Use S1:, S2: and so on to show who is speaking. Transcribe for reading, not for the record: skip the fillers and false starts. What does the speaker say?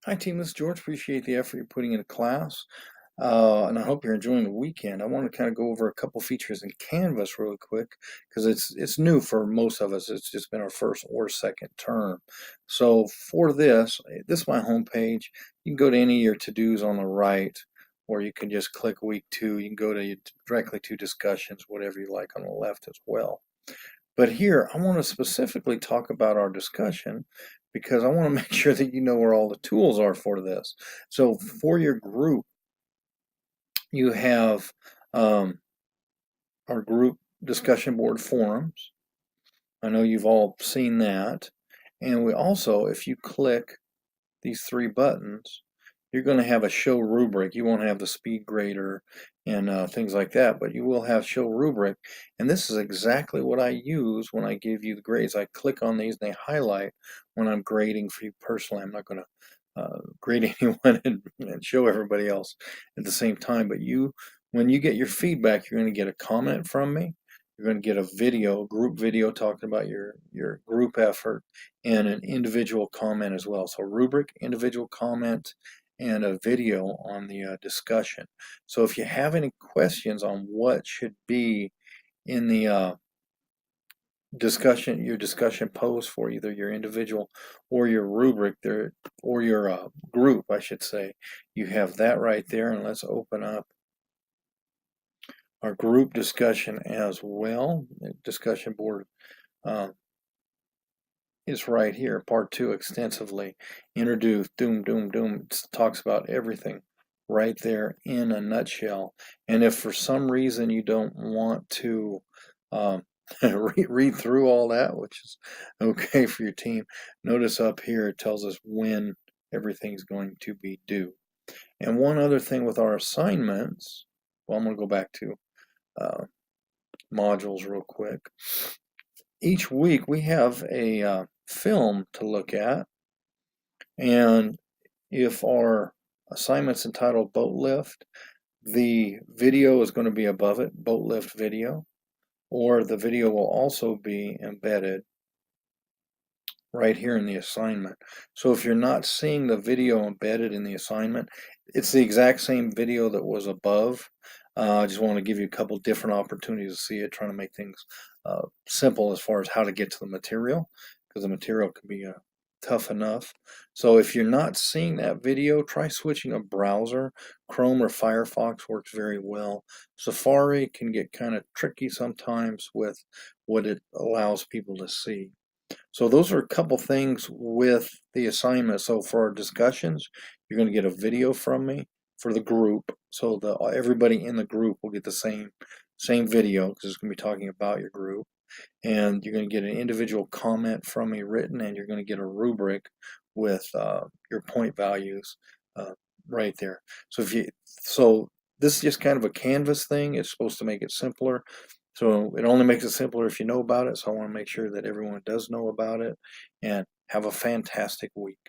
S1: Hi, team. This is George. Appreciate the effort you're putting into class. And I hope you're enjoying the weekend. I want to kind of go over a couple features in Canvas really quick because it's new for most of us. It's just been our first or second term. So for this is my home page. You can go to any of your to-dos on the right, or you can just click week 2. You can go directly to discussions, whatever you like on the left as well. But here, I want to specifically talk about our discussion because I want to make sure that you know where all the tools are for this. So for your group, you have our group discussion board forums. I know you've all seen that. And we also, if you click these 3 buttons, you're going to have a show rubric. You won't have the speed grader and things like that, but you will have show rubric. And this is exactly what I use when I give you the grades. I click on these and they highlight when I'm grading for you personally. I'm not going to grade anyone and show everybody else at the same time. But when you get your feedback, you're going to get a comment from me. You're going to get a video, group video talking about your group effort, and an individual comment as well. So rubric, individual comment, and a video on the discussion. So if you have any questions on what should be in the your discussion post for either your individual or your rubric there, or your group, I should say, you have that right there. And let's open up our group discussion as well. The discussion board is right here, part 2, extensively introduced, doom, doom, doom. It talks about everything right there in a nutshell. And if for some reason you don't want to read through all that, which is okay for your team, notice up here it tells us when everything's going to be due. And one other thing with our assignments, well, I'm going to go back to modules real quick. Each week we have a film to look at, and if our assignment's entitled boat lift, the video is going to be above it, boat lift video, or the video will also be embedded right here in the assignment. So if you're not seeing the video embedded in the assignment, it's the exact same video that was above. I just want to give you a couple different opportunities to see it, trying to make things simple as far as how to get to the material, because the material can be tough enough. So if you're not seeing that video, try switching a browser. Chrome or Firefox works very well. Safari can get kind of tricky sometimes with what it allows people to see. So those are a couple things with the assignment. So for our discussions, you're going to get a video from me for the group. So everybody in the group will get the same video, because it's going to be talking about your group. And you're going to get an individual comment from me written, and you're going to get a rubric with your point values right there. So this is just kind of a Canvas thing. It's supposed to make it simpler. So it only makes it simpler if you know about it. So I want to make sure that everyone does know about it, and have a fantastic week.